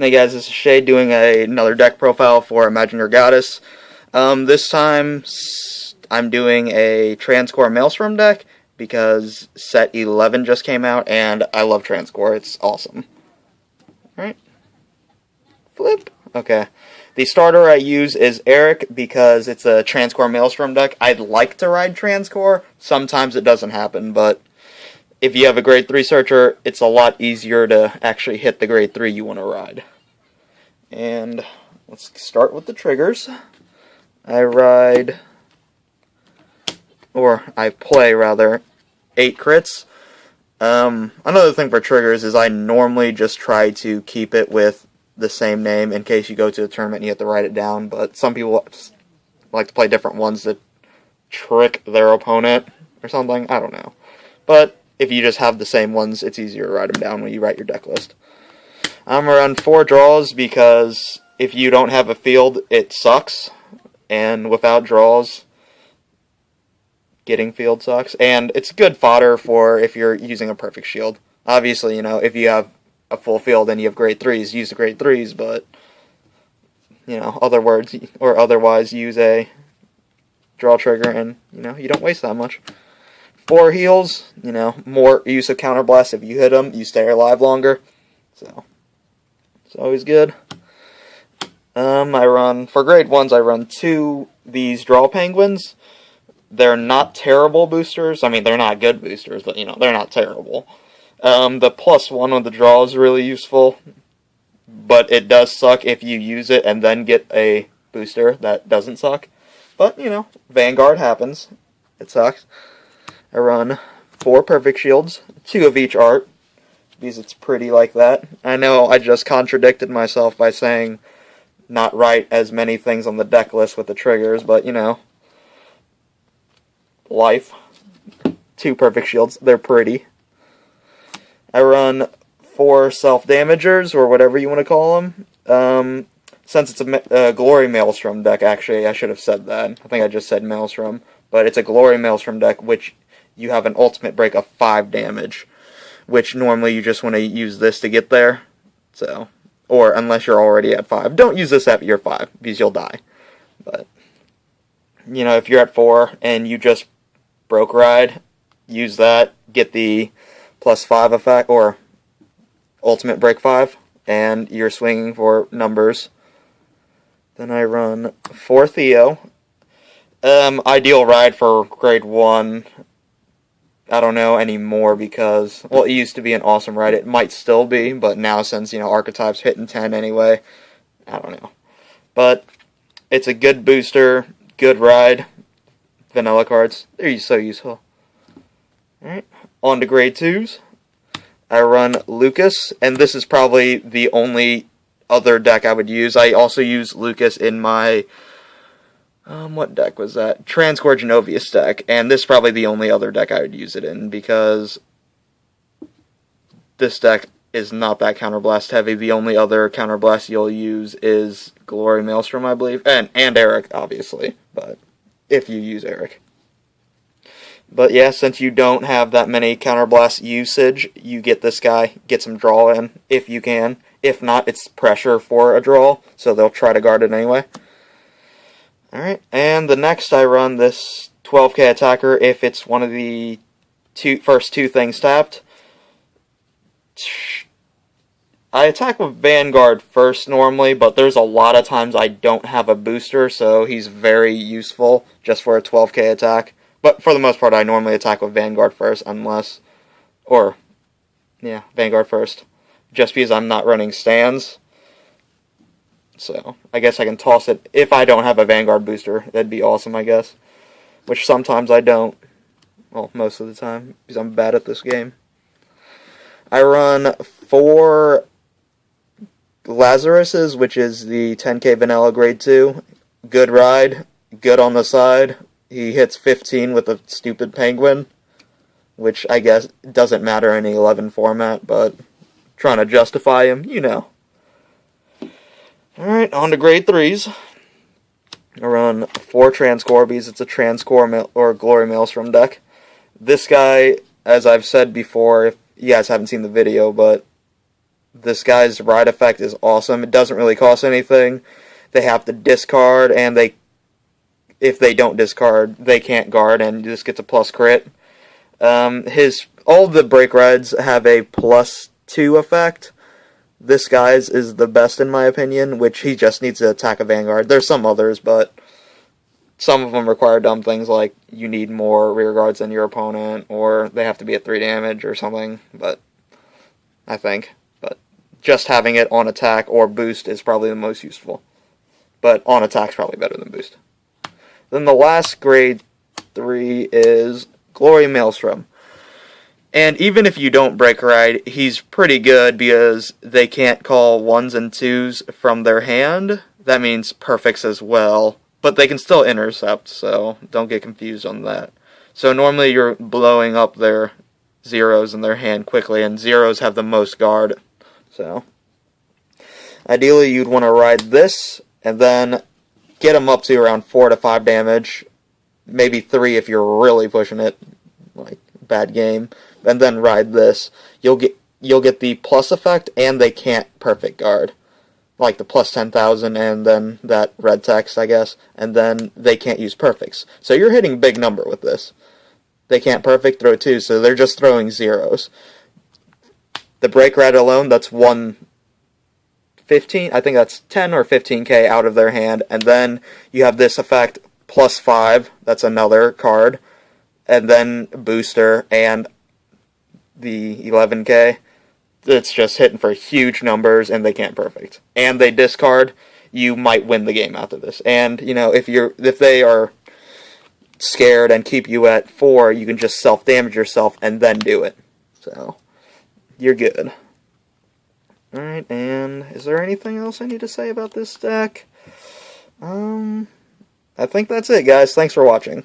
Hey guys, this is Shay doing another deck profile for Imagine Your Goddess. This time I'm doing a Transcore Maelstrom deck because set 11 just came out and I love Transcore. It's awesome. Alright. Flip. Okay. The starter I use is Eric because it's a Transcore Maelstrom deck. I'd like to ride Transcore. Sometimes it doesn't happen, but if you have a grade 3 searcher, it's a lot easier to actually hit the grade 3 you want to ride. And let's start with the triggers. I play rather, 8 crits. Another thing for triggers is I normally just try to keep it with the same name in case you go to a tournament and you have to write it down, but some people like to play different ones to trick their opponent or something. I don't know. But if you just have the same ones, it's easier to write them down when you write your deck list. I'm going to run 4 draws because if you don't have a field, it sucks. And without draws, getting field sucks. And it's good fodder for if you're using a perfect shield. Obviously, if you have a full field and you have grade 3s, use the grade 3s, but, otherwise use a draw trigger and, you don't waste that much. 4 heals, more use of counterblast. If you hit them, you stay alive longer. So, it's always good. For grade 1s, I run 2 these draw penguins. They're not terrible boosters. I mean, they're not good boosters, but, they're not terrible. The +1 on the draw is really useful, but it does suck if you use it and then get a booster that doesn't suck. But, Vanguard happens. It sucks. I run 4 perfect shields, 2 of each art, because it's pretty like that. I know I just contradicted myself by saying not write as many things on the deck list with the triggers, but, life. 2 perfect shields, they're pretty. I run 4 self-damagers, or whatever you want to call them. Since it's a Glory Maelstrom deck, actually, I should have said that. I think I just said Maelstrom. But it's a Glory Maelstrom deck, which you have an ultimate break of 5 damage, which normally you just want to use this to get there. So, or unless you're already at 5. Don't use this at your 5, because you'll die. But, if you're at 4 and you just broke ride, use that, get the +5 effect, or ultimate break 5, and you're swinging for numbers. Then I run 4 Theo. Ideal ride for grade 1. I don't know anymore because, well, it used to be an awesome ride. It might still be, but now since, Archetype's hitting 10 anyway, I don't know. But it's a good booster, good ride. Vanilla cards, they're so useful. Alright, on to grade 2s. I run Lucas, and this is probably the only other deck I would use. I also use Lucas in my what deck was that? Transcore Genovius deck, and this is probably the only other deck I would use it in, because this deck is not that counterblast heavy. The only other counterblast you'll use is Glory Maelstrom, I believe, and Eric, obviously, but if you use Eric. But yeah, since you don't have that many counterblast usage, you get this guy, get some draw in, if you can. If not, it's pressure for a draw, so they'll try to guard it anyway. Alright, and the next I run this 12k attacker if it's one of the first 2 things tapped. I attack with Vanguard first normally, but there's a lot of times I don't have a booster, so he's very useful just for a 12k attack. But for the most part, I normally attack with Vanguard first, Vanguard first. Just because I'm not running stands. So, I guess I can toss it. If I don't have a Vanguard booster, that'd be awesome, I guess. Which sometimes I don't. Well, most of the time, because I'm bad at this game. I run 4 Lazaruses, which is the 10k vanilla grade 2. Good ride, good on the side. He hits 15 with a stupid penguin, which I guess doesn't matter in the 11 format, but trying to justify him, Alright, on to grade 3s. I run 4 Transcore because it's a Transcore or Glory Maelstrom deck. This guy, as I've said before, if you guys haven't seen the video, but This guy's ride effect is awesome. It doesn't really cost anything. They have to discard, and if they don't discard, they can't guard, and just gets a plus crit. All the break rides have a +2 effect. This guy's is the best in my opinion, which he just needs to attack a Vanguard. There's some others, but some of them require dumb things like you need more rear guards than your opponent, or they have to be at 3 damage or something, but just having it on attack or boost is probably the most useful. But on attack's probably better than boost. Then the last grade 3 is Glory Maelstrom. And even if you don't break ride, he's pretty good because they can't call 1s and 2s from their hand. That means perfects as well. But they can still intercept, so don't get confused on that. So normally you're blowing up their 0s in their hand quickly, and 0s have the most guard. So ideally you'd want to ride this, and then get them up to around 4 to 5 damage. Maybe 3 if you're really pushing it, like bad game. And then ride this. You'll get the plus effect, and they can't perfect guard. Like the plus 10,000 and then that red text, I guess. And then they can't use perfects. So you're hitting big number with this. They can't perfect throw 2, so they're just throwing 0s. The break ride alone, that's 115. I think that's 10 or 15k out of their hand. And then you have this effect, +5. That's another card. And then booster and the 11k. It's just hitting for huge numbers, and they can't perfect. And they discard, you might win the game after this. And, you know, if they are scared and keep you at 4, you can just self-damage yourself and then do it. So, you're good. Alright, and is there anything else I need to say about this deck? I think that's it, guys. Thanks for watching.